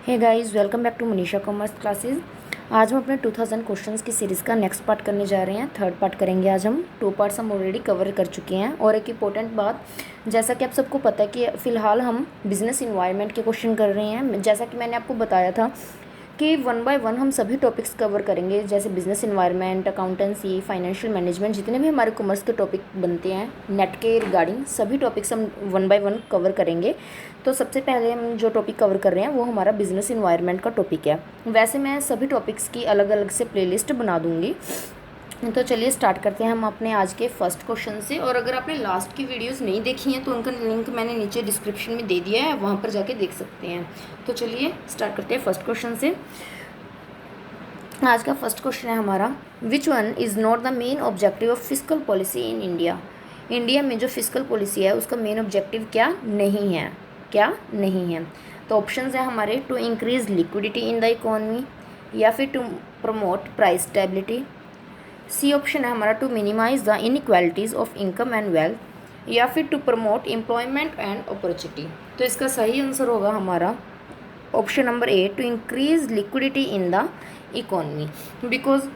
Hey guys, welcome back to Manisha commerce classes. आज हम अपने 2000 क्वेश्चंस की सीरीज़ का नेक्स्ट पार्ट करने जा रहे हैं। थर्ड पार्ट करेंगे आज हम। 2 पार्ट्स हम ऑलरेडी कवर कर चुके हैं। और एक इम्पोर्टेंट बात, जैसा कि आप सबको पता है कि फ़िलहाल हम बिज़नेस इन्वायरमेंट के क्वेश्चन कर रहे हैं। जैसा कि मैंने आपको बताया था कि 1 बाय 1 हम सभी टॉपिक्स कवर करेंगे, जैसे business environment, accountancy, financial management, जितने भी हमारे कॉमर्स के टॉपिक बनते हैं नेट के रिगार्डिंग, सभी टॉपिक्स हम 1 बाय 1 कवर करेंगे। तो सबसे पहले हम जो टॉपिक कवर कर रहे हैं वो हमारा बिज़नेस इन्वायरमेंट का टॉपिक है। वैसे मैं सभी टॉपिक्स की अलग अलग से प्लेलिस्ट बना दूँगी। तो चलिए स्टार्ट करते हैं हम अपने आज के फर्स्ट क्वेश्चन से। और अगर आपने लास्ट की वीडियोस नहीं देखी हैं तो उनका लिंक मैंने नीचे डिस्क्रिप्शन में दे दिया है, वहाँ पर जाके देख सकते हैं। तो चलिए स्टार्ट करते हैं फर्स्ट क्वेश्चन से। आज का फर्स्ट क्वेश्चन है हमारा, विच one is not the main objective of fiscal policy in India. India में जो फिस्कल पॉलिसी है उसका मेन ऑब्जेक्टिव क्या नहीं है, क्या नहीं है। तो ऑप्शंस है हमारे, to increase liquidity in the economy, या फिर to promote price stability. C option है हमारा, to minimise the inequalities of income and wealth, या फिर to promote employment and opportunity. तो इसका सही आंसर होगा हमारा option number A, to increase liquidity in the economy, because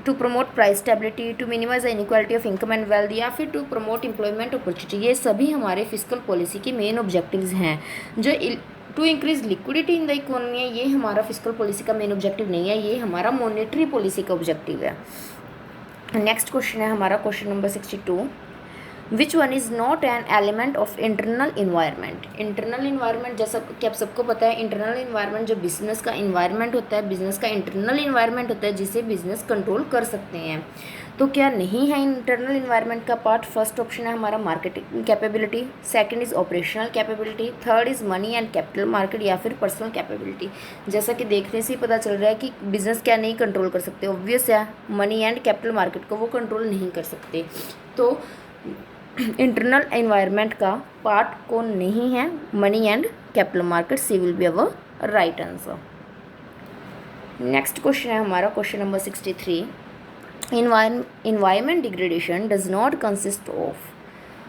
to promote price stability, to minimise the inequality of income and wealth, या फिर to promote employment opportunity, ये सभी हमारे फिस्कल पॉलिसी के मेन ऑब्जेक्टिव्स हैं। जो to increase liquidity in the economy है, ये हमारा फिस्कल पॉलिसी का मेन ऑब्जेक्टिव नहीं है, ये हमारा मॉनेटरी पॉलिसी का ऑब्जेक्टिव है। नेक्स्ट क्वेश्चन है हमारा question number 62, which one is not an element of internal environment. Internal environment, जैसा कि आप सबको पता है, इंटरनल इन्वायरमेंट जो बिजनेस का इन्वायरमेंट होता है, बिजनेस का इंटरनल इन्वायरमेंट होता है जिसे बिजनेस कंट्रोल कर सकते हैं। तो क्या नहीं है इंटरनल इन्वायरमेंट का पार्ट। फर्स्ट ऑप्शन है हमारा marketing capability, second is operational capability, third is money and capital market, या फिर पर्सनल कैपेबिलिटी। जैसा कि देखने से ही पता चल रहा है कि बिजनेस क्या नहीं कंट्रोल कर सकते, ऑब्वियस है, मनी एंड कैपिटल मार्केट को वो कंट्रोल नहीं कर सकते। तो इंटरनल एनवायरनमेंट का पार्ट कौन नहीं है, money and capital market. C will be our right answer. Next question है हमारा question number 63, environment degradation does not consist of।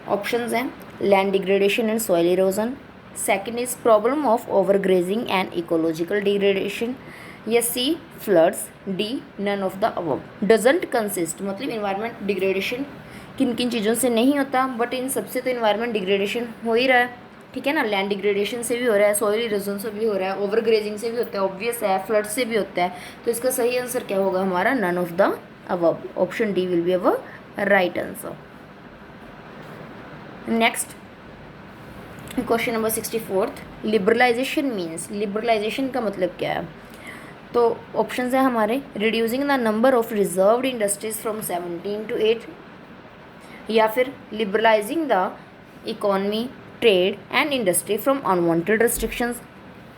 Options हैं, land degradation and soil erosion, second is problem of overgrazing and ecological degradation, या C floods, D none of the above. Doesn't consist मतलब environment degradation किन किन चीज़ों से नहीं होता, but in सबसे तो इन्वायरमेंट डिग्रेडेशन हो ही रहा है, ठीक है ना। लैंड डिग्रेडेशन से भी हो रहा है, सॉइल इरोजन से भी हो रहा है, ओवरग्रेजिंग से भी होता है, ऑब्वियस है, फ्लड से भी होता है। तो इसका सही आंसर क्या होगा हमारा, none of the above. Option D will be our right answer. Next question number 64, liberalisation means. Liberalisation का मतलब क्या है। तो ऑप्शंस है हमारे, reducing the number of reserved industries from 17 to 8, या फिर liberalising the economy, trade and industry from unwanted restrictions.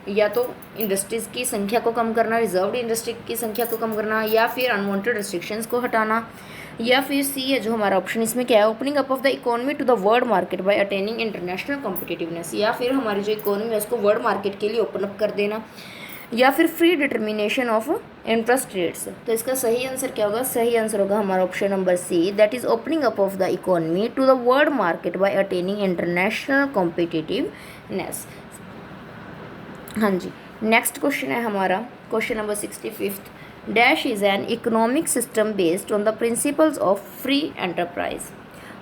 या तो इंडस्ट्रीज़ की संख्या को कम करना, रिजर्व्ड इंडस्ट्री की संख्या को कम करना, या फिर अनवांटेड रिस्ट्रिक्शंस को हटाना, या फिर सी है जो हमारा ऑप्शन, इसमें क्या है, opening up of the economy to the world market by attaining international competitiveness. या फिर हमारी जो इकोनॉमी है उसको वर्ल्ड मार्केट के लिए ओपन अप कर देना, या फिर free determination of interest rates. तो इसका सही आंसर क्या होगा, सही आंसर होगा हमारा option number C, that is opening up of the economy to the world market by attaining international competitiveness. हाँ जी, नेक्स्ट क्वेश्चन है हमारा question number 65, dash is an economic system based on the principles of free enterprise.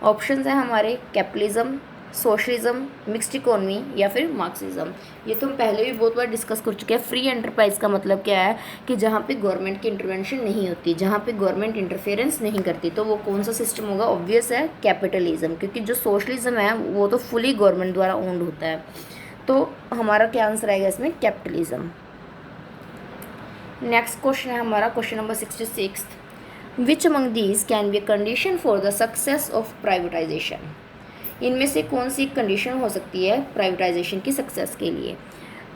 Options हैं हमारे, capitalism, socialism, mixed economy, या फिर Marxism. ये तो हम पहले भी बहुत बार डिस्कस कर चुके हैं। फ्री एंटरप्राइज का मतलब क्या है कि जहाँ पे गवर्नमेंट की इंटरवेंशन नहीं होती, जहाँ पे गवर्नमेंट इंटरफेरेंस नहीं करती, तो वो कौन सा सिस्टम होगा, ऑब्वियस है कैपिटलिज्म, क्योंकि जो सोशलिज्म है वो तो फुली गवर्नमेंट द्वारा ओन्ड होता है। तो हमारा क्या आंसर आएगा इसमें, कैपिटलिज्म। नेक्स्ट क्वेश्चन है हमारा question number 66, which among these can be a condition for the success of privatisation. इनमें से कौन सी कंडीशन हो सकती है प्राइवेटाइजेशन की सक्सेस के लिए।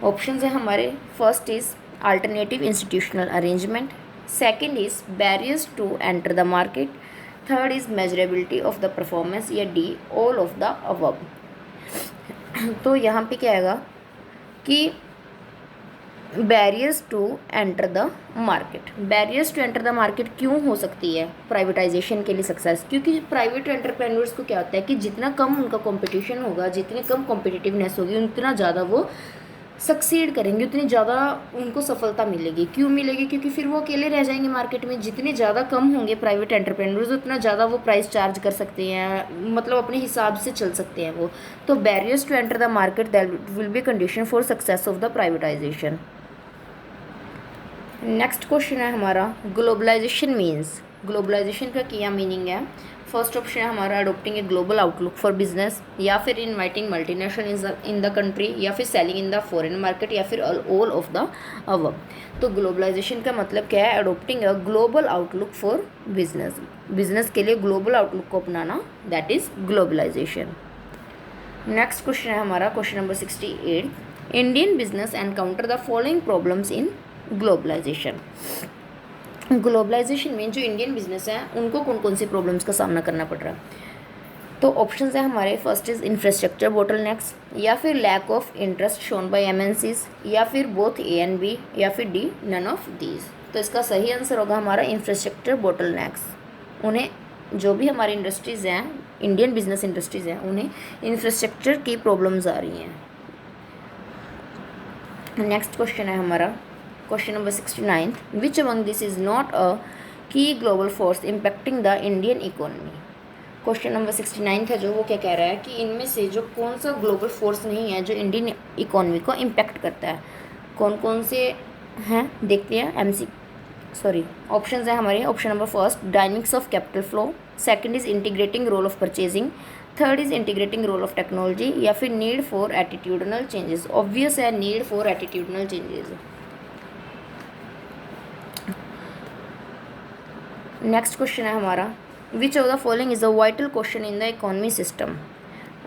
ऑप्शंस है हमारे, first is alternative institutional arrangement, second is barriers to enter the market, third is measurability of the performance, या D all of the above. तो यहाँ पे क्या आएगा कि barriers to enter the market. Barriers to enter the market क्यों हो सकती है प्राइवेटाइजेशन के लिए सक्सेस, क्योंकि प्राइवेट एंटरप्रेन्योर्स को क्या होता है कि जितना कम उनका कंपटीशन होगा, जितनी कम कॉम्पिटिटिवनेस होगी, उतना ज़्यादा वो सक्सीड करेंगे उतनी ज़्यादा उनको सफलता मिलेगी। क्यों मिलेगी? क्योंकि फिर वो अकेले रह जाएंगे मार्केट में। जितने ज़्यादा कम होंगे प्राइवेट एंटरप्रेन्योर्स उतना ज़्यादा वो प्राइस चार्ज कर सकते हैं, मतलब अपने हिसाब से चल सकते हैं वो। तो barriers to enter the market that will be condition for success of the privatisation. Next question है हमारा ग्लोबलाइजेशन मीन्स। ग्लोबलाइजेशन का क्या मीनिंग है? फर्स्ट ऑप्शन है हमारा adopting a global outlook for business, या फिर inviting multinational in the country, या फिर selling in the foreign market, या फिर ऑल ऑफ द अबव। तो ग्लोबलाइजेशन का मतलब क्या है? Adopting a global outlook for business, business के लिए ग्लोबल आउटलुक को अपनाना, that is globalisation. Next question है हमारा question number 68, Indian business encounter the following problems in globalisation. Globalisation में जो इंडियन बिजनेस है उनको कौन कौन सी प्रॉब्लम्स का सामना करना पड़ रहा है? तो ऑप्शंस है हमारे, फर्स्ट इज इंफ्रास्ट्रक्चर बोटलनेक्स, या फिर lack of interest shown by MNCs, या फिर बोथ ए एंड बी, या फिर डी नन ऑफ दीज। तो इसका सही आंसर होगा हमारा इंफ्रास्ट्रक्चर बोटलनेक्स। उन्हें जो भी हमारी इंडस्ट्रीज़ हैं, इंडियन बिजनेस इंडस्ट्रीज़ हैं, उन्हें इंफ्रास्ट्रक्चर की प्रॉब्लम्स आ रही हैं। नेक्स्ट क्वेश्चन है हमारा question number 69, which among this is not a key global force impacting the Indian economy. Question number 69 था जो, वो क्या कह रहा है कि इनमें से जो कौन सा ग्लोबल फोर्स नहीं है जो इंडियन इकोनॉमी को इम्पैक्ट करता है। कौन कौन से हैं देखते हैं। ऑप्शंस हैं हमारे। Option number first dynamics of capital flow, second is integrating role of purchasing, third is integrating role of technology, या फिर need for attitudinal changes. Obvious है need for attitudinal changes. Next question है हमारा, which of the following is a vital question in the economy system.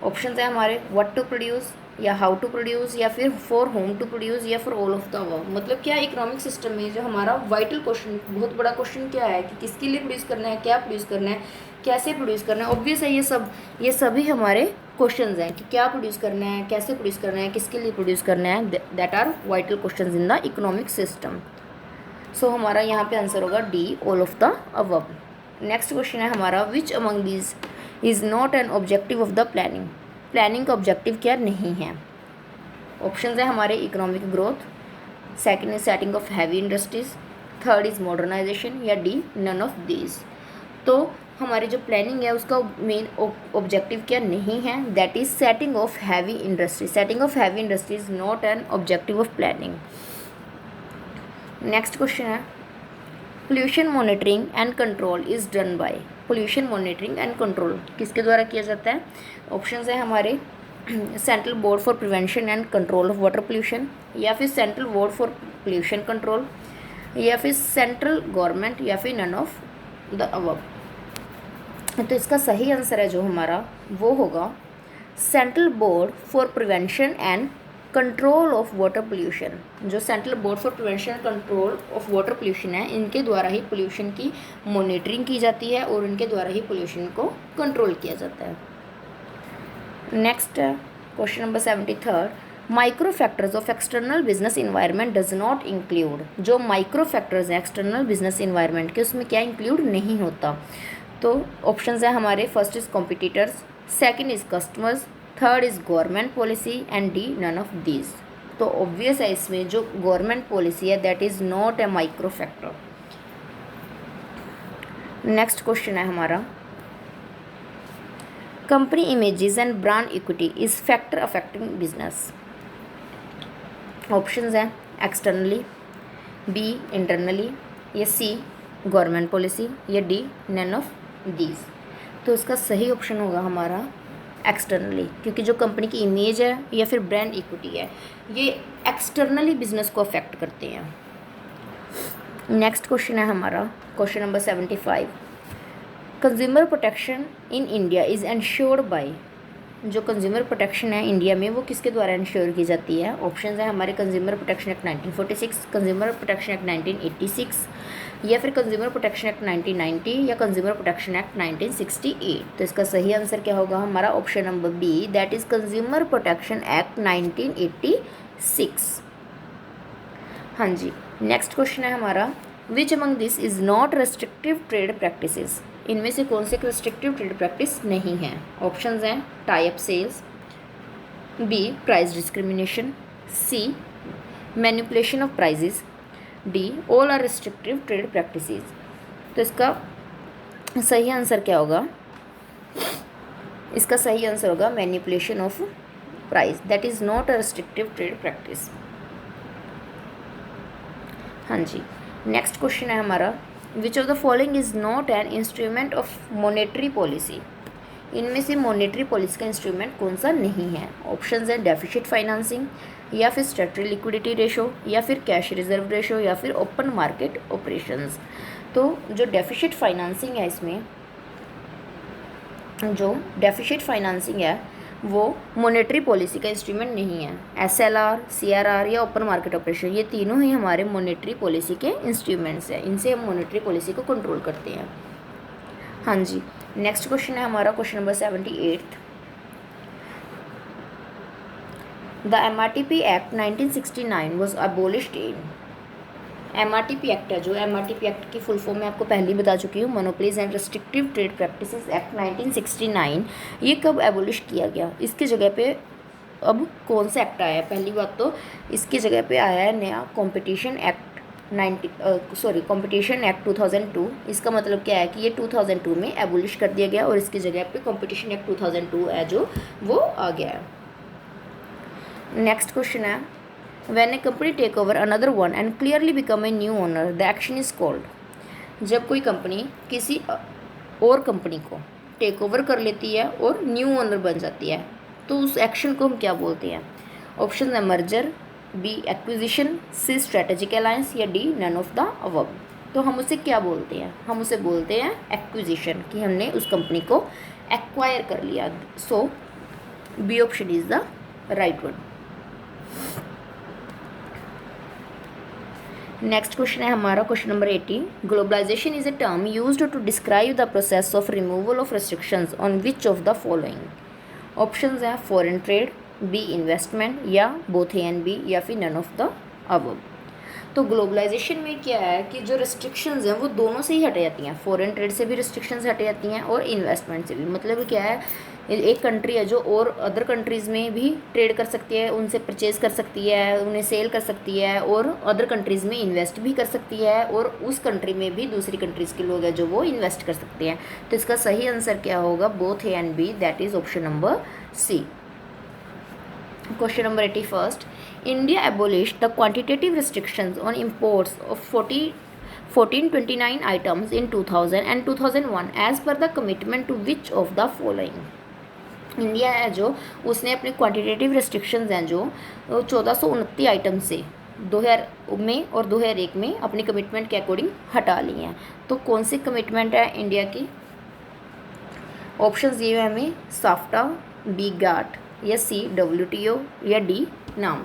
Option है हमारे, what to produce, या how to produce, या फिर फॉर होम टू प्रोड्यूस, या for all of the above. मतलब क्या इकोनॉमिक सिस्टम में जो हमारा वाइटल क्वेश्चन, बहुत बड़ा क्वेश्चन क्या है कि किसके लिए प्रोड्यूस करना है, क्या प्रोड्यूस करना है, कैसे प्रोड्यूस करना है। ऑब्वियस है ये सभी हमारे क्वेश्चंस हैं कि क्या प्रोड्यूस करना है, कैसे प्रोड्यूस करना है, किसके लिए प्रोड्यूस करना है। That are vital questions in the economic system. So हमारा यहाँ पे आंसर होगा D, all of the above. Next question है हमारा, which among these is not an objective of the planning. Planning का ऑब्जेक्टिव क्या नहीं है? ऑप्शंस है हमारे, economic growth, second is setting of heavy industries, third is modernisation, या D none of these. तो हमारी जो प्लानिंग है उसका मेन ऑब्जेक्टिव क्या नहीं है? That is setting of heavy industry. Setting of heavy industry is not an objective of planning. Next question है, pollution monitoring and control is done by. Pollution monitoring and control किसके द्वारा किया जाता है? Options है हमारे, central board for prevention and control of water pollution, या फिर central board for pollution control, या फिर सेंट्रल गवर्नमेंट, या फिर नन ऑफ द अबव। तो इसका सही आंसर है जो हमारा वो होगा central board for prevention and control of water pollution. जो central board for prevention and control of water pollution है, इनके द्वारा ही पोल्यूशन की मॉनिटरिंग की जाती है और इनके द्वारा ही पोल्यूशन को कंट्रोल किया जाता है। Next question number 73, micro factors of external business environment does not include. जो माइक्रो फैक्टर्स हैं एक्सटर्नल बिजनेस इन्वायरमेंट के, उसमें क्या इंक्लूड नहीं होता? तो ऑप्शंस है हमारे, first is competitors, second is customers, third is government policy, and D none of these. तो ऑब्वियस है इसमें जो गवर्नमेंट पॉलिसी है that is not a micro factor. Next question है हमारा, company images and brand equity is factor affecting business. Options हैं externally, B internally, या C government policy, या डी नन ऑफ दीज। तो इसका सही ऑप्शन होगा हमारा एक्सटर्नली, क्योंकि जो कंपनी की इमेज है या फिर ब्रांड इक्विटी है ये एक्सटर्नली बिजनेस को अफेक्ट करते हैं। नेक्स्ट क्वेश्चन है हमारा question number 75, consumer protection in India is ensured by. जो कंज्यूमर प्रोटेक्शन है इंडिया में वो किसके द्वारा इंश्योर की जाती है? ऑप्शंस हैं हमारे, consumer protection act 1946, consumer protection act 1986, या फिर कंज्यूमर प्रोटेक्शन एक्ट 1990, या कंज्यूमर प्रोटेक्शन एक्ट 1968। तो इसका सही आंसर क्या होगा हमारा? Option number B, that is consumer protection act 1986। हाँ जी। नेक्स्ट क्वेश्चन है हमारा, which among this is not restrictive trade practices. इनमें से कौन से रेस्ट्रिक्टिव ट्रेड प्रैक्टिस नहीं है? ऑप्शंस हैं tie up sales, B price discrimination, C manipulation of prices, D all are restrictive trade practices. तो इसका सही आंसर क्या होगा? इसका सही आंसर होगा manipulation of price, that is not a restrictive trade practice. हाँ जी, नेक्स्ट क्वेश्चन है हमारा, which of the following is not an instrument of monetary policy. इनमें से मॉनेटरी पॉलिसी का इंस्ट्रूमेंट कौन सा नहीं है? ऑप्शंस हैं डेफिसिट फाइनेंसिंग, या फिर स्टैट्यूटरी लिक्विडिटी रेशो, या फिर कैश रिजर्व रेशो, या फिर ओपन मार्केट ऑपरेशंस। तो जो डेफिसिट फाइनेंसिंग है, इसमें जो डेफिसिट फाइनेंसिंग है वो मॉनेटरी पॉलिसी का इंस्ट्रूमेंट नहीं है। एसएलआर, सीआरआर या ओपन मार्केट ऑपरेशन, ये तीनों ही हमारे मॉनेटरी पॉलिसी के इंस्ट्रूमेंट्स हैं, इनसे हम मॉनेटरी पॉलिसी को कंट्रोल करते हैं। हाँ जी, नेक्स्ट क्वेश्चन है हमारा question number 78। The MRTP act 1969 was abolished in. MRTP act है, जो एमआरटीपी एक्ट की फुल फॉर्म मैं आपको पहले ही बता चुकी हूँ, monopolies and restrictive trade practices act 1969, ये कब एबोलिश किया गया? इसकी जगह पे अब कौन सा एक्ट आया है? पहली बात तो इसकी जगह पे आया है नया कॉम्पिटिशन एक्ट कॉम्पिटिशन एक्ट 2002। इसका मतलब क्या है कि ये 2002 में एबोलिश कर दिया गया और इसकी जगह पे कॉम्पिटिशन एक्ट 2002 है जो वो आ गया है। नेक्स्ट क्वेश्चन है, when a company take over another one and clearly become a new owner, the action is called। जब कोई कंपनी किसी और कंपनी को टेक ओवर कर लेती है और न्यू ओनर बन जाती है, तो उस एक्शन को हम क्या बोलते हैं? ऑप्शन है merger, B acquisition, C strategic alliance, या D none of the above. तो हम उसे क्या बोलते हैं? हम उसे बोलते हैं एक्विजिशन, कि हमने उस कंपनी को एक्वायर कर लिया। So B option is the right one. Next question है हमारा question number 80। Globalization is a term used to describe the process of removal of restrictions on which of the following. Options हैं foreign trade, B investment, या both A and B, या फिर none of the above. तो globalization में क्या है कि जो रिस्ट्रिक्शंस हैं वो दोनों से ही हट जाती हैं, फॉरेन ट्रेड से भी रिस्ट्रिक्शंस हट जाती हैं और इन्वेस्टमेंट से भी। मतलब क्या है, एक कंट्री है जो और अदर कंट्रीज़ में भी ट्रेड कर सकती है, उनसे परचेज़ कर सकती है, उन्हें सेल कर सकती है, और अदर कंट्रीज़ में इन्वेस्ट भी कर सकती है, और उस कंट्री में भी दूसरी कंट्रीज़ के लोग हैं जो वो इन्वेस्ट कर सकते हैं। तो इसका सही आंसर क्या होगा? Both A and B, that is option number C. Question number 81। India abolished the quantitative restrictions on imports of 1429 items in 2000 and 2001 as per the commitment to which of the following। India है जो उसने अपने quantitative restrictions हैं जो 1429 item से 2000 में और 2001 में अपनी कमिटमेंट के अकॉर्डिंग हटा ली हैं। तो कौन सी कमिटमेंट है इंडिया की? ऑप्शंस ये है हमें, साफ्टा, बी गाट, या सी WTO, या डी नाम।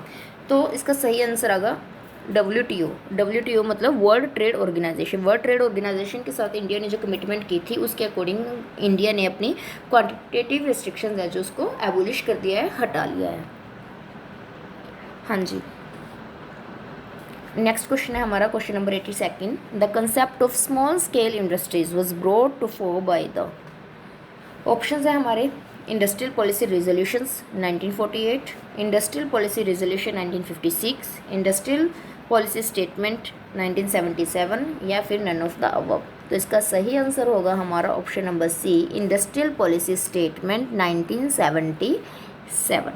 तो इसका सही आंसर आएगा WTO। WTO मतलब world trade organisation. World trade organisation के साथ इंडिया ने जो कमिटमेंट की थी उसके अकॉर्डिंग इंडिया ने अपनी क्वांटिटेटिव रेस्ट्रिक्शंस है जो उसको एबोलिश कर दिया है, हटा लिया है। हाँ जी, नेक्स्ट क्वेश्चन है हमारा question number 82। The concept of small scale industries was brought to fore by the. Options है हमारे industrial policy resolutions 1948, industrial policy resolution 1956, industrial policy statement 1977, या फिर नन ऑफ द अबव। तो इसका सही आंसर होगा हमारा option number C, industrial policy statement 1977।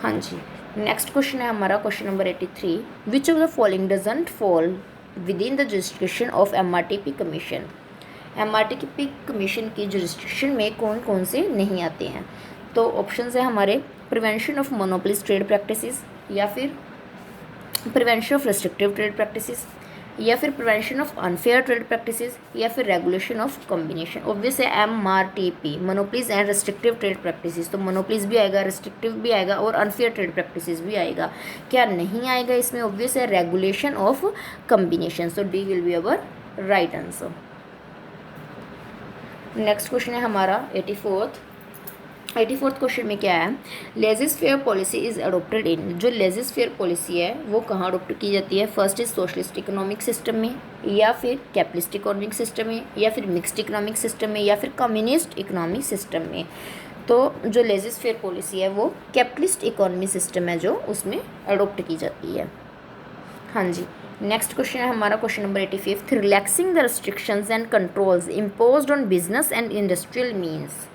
हाँ जी, नेक्स्ट क्वेश्चन है हमारा question number 83। Which of the following doesn't fall within the jurisdiction of MRTP commission. MRTP commission की जुरिस्डिक्शन में कौन कौन से नहीं आते हैं? तो ऑप्शंस है हमारे prevention of monopolist trade practices, या फिर prevention of restrictive trade practices, या फिर prevention of unfair trade practices, या फिर रेगुलेशन ऑफ कॉम्बिनेशन। ऑब्वियस है MRTP, monopolies and restrictive trade practices. तो मोनोपोलीज भी आएगा, रेस्ट्रिक्टिव भी आएगा, और अनफेयर ट्रेड प्रैक्टिसेस भी आएगा। क्या नहीं आएगा इसमें? ऑब्वियस है regulation of combination. So D will be our right answer. Next question है हमारा 84th क्वेश्चन में क्या है? लेजिस फेयर पॉलिसी इज अडोप्टेड इन। जो लेजिस फेयर पॉलिसी है वो कहाँ अडोप्ट की जाती है? First is socialist economic system में, या फिर कैपिटलिस्ट इकोनॉमिक सिस्टम में, या फिर मिक्स्ड इकोनॉमिक सिस्टम में, या फिर कम्युनिस्ट इकोनॉमिक सिस्टम में। तो जो लेजिस फेयर पॉलिसी है वो कैपिटलिस्ट इकोनॉमी सिस्टम है जो उसमें अडोप्ट की जाती है। हाँ जी, नेक्स्ट क्वेश्चन है हमारा question number 85, relaxing the restrictions and controls imposed on business and industrial means.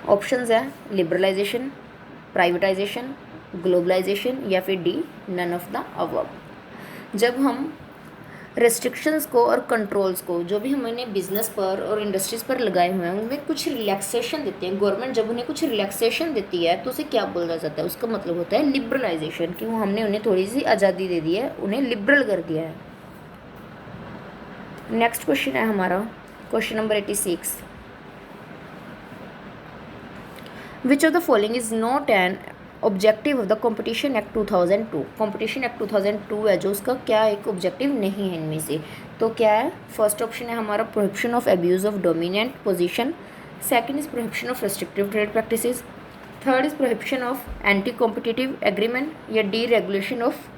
Options है लिबरलाइजेशन, प्राइवेटाइजेशन, ग्लोबलाइजेशन या फिर D none of the above. जब हम रेस्ट्रिक्शंस को और कंट्रोल्स को जो भी हमने बिजनेस पर और इंडस्ट्रीज़ पर लगाए हुए हैं उनमें कुछ रिलैक्सेशन देते हैं, गवर्नमेंट जब उन्हें कुछ रिलैक्सेशन देती है तो उसे क्या बोला जाता है, उसका मतलब होता है लिबरलाइजेशन, कि वो हमने उन्हें थोड़ी सी आज़ादी दे दी है, उन्हें लिबरल कर दिया है। नेक्स्ट क्वेश्चन है हमारा question number 86, which of the following is not an objective of the competition act 2002। Competition act 2002 है जो उसका क्या एक ऑब्जेक्टिव नहीं है इनमें से, तो क्या है, फर्स्ट ऑप्शन है हमारा prohibition of abuse of dominant position, second is prohibition of restrictive trade practices, third is prohibition of anti competitive agreement या डी रेगुलेशन ऑफ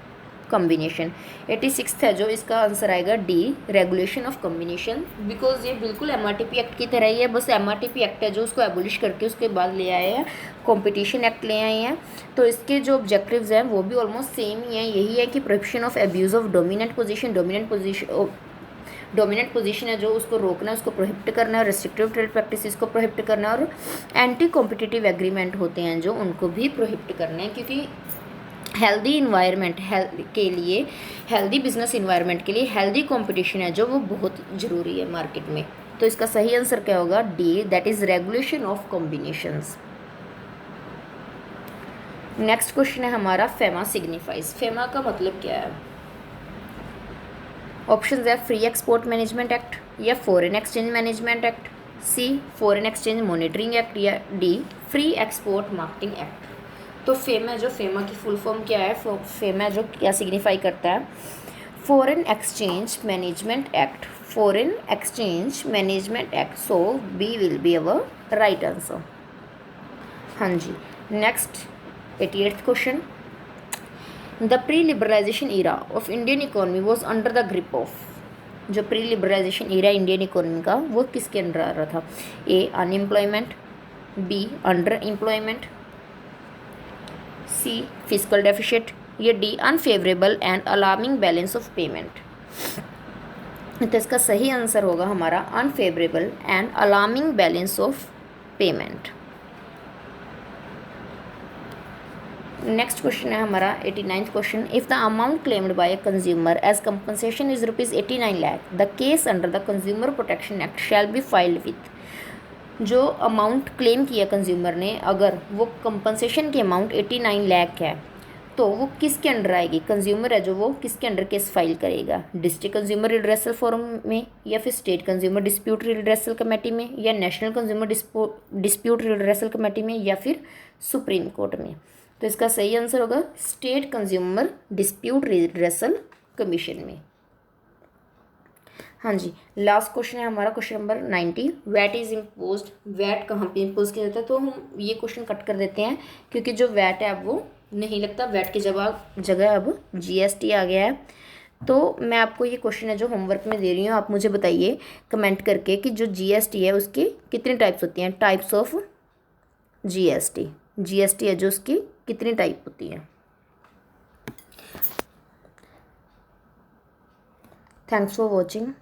कम्बिनेशन। 86 है जो इसका आंसर आएगा D regulation of combination, because ये बिल्कुल MRTP act की तरह ही है, बस MRTP एक्ट है जो उसको एबोलिश करके उसके बाद ले आए हैं, कॉम्पिटिशन एक्ट ले आए हैं। तो इसके जो ऑब्जेक्टिव्स हैं वो भी ऑलमोस्ट सेम ही हैं, यही है कि prohibition of abuse of dominant position है जो उसको रोकना है, उसको प्रोहिबिट करना है, रेस्ट्रिक्टिव ट्रेड प्रैक्टिसेस को प्रोहिबिट करना है, और एंटी कॉम्पिटिटिव एग्रीमेंट होते हैं जो उनको भी प्रोहिबिट करना है, क्योंकि हेल्दी इन्वायरमेंट के लिए, हेल्दी बिजनेस इन्वायरमेंट के लिए हेल्दी कंपटीशन है जो वो बहुत ज़रूरी है मार्केट में। तो इसका सही आंसर क्या होगा, D, that is regulation of combinations. Next question है हमारा फेमा सिग्निफाइज। फेमा का मतलब क्या है? ऑप्शंस है फ्री एक्सपोर्ट मैनेजमेंट एक्ट या foreign exchange management act, C foreign exchange monitoring act या D free export marketing act. तो फेमा जो, फेमा की फुल फॉर्म क्या है, फेमा जो क्या सिग्निफाई करता है, foreign exchange management act, foreign exchange management act. So B will be our right answer. हाँ जी, next 88th question, the pre liberalization era of Indian economy was under the grip of. जो pre liberalization era Indian economy का वो किसके under आ रहा था? A unemployment, B under employment, C physical deficit या D unfavourable and alarming balance of payment. तो इसका सही आंसर होगा हमारा unfavourable and alarming balance of payment. Next question है हमारा 89th question, if the amount claimed by a consumer as compensation is ₹89 lakh the case under the consumer protection act shall be filed with. जो amount claim किया consumer ने, अगर वो compensation की amount 89 lakh है तो वो किसके अंडर आएगी? कंज्यूमर है जो वो किसके अंडर केस फाइल करेगा? डिस्ट्रिक्ट कंज्यूमर रिड्रेसल फोरम में या फिर state consumer dispute redressal committee में या national consumer dispute redressal committee में या फिर सुप्रीम कोर्ट में। तो इसका सही आंसर होगा state consumer dispute redressal commission में। हाँ जी, लास्ट क्वेश्चन है हमारा question number 90, VAT is imposed. VAT कहाँ पे इम्पोज किया जाता है? तो हम ये क्वेश्चन कट कर देते हैं क्योंकि जो वैट है अब वो नहीं लगता, वैट की जगह अब GST आ गया है। तो मैं आपको ये क्वेश्चन है जो होमवर्क में दे रही हूँ, आप मुझे बताइए कमेंट करके कि जो GST है उसकी कितनी टाइप्स होती हैं, टाइप्स ऑफ GST है जो उसकी कितनी टाइप होती है। Thanks for watching.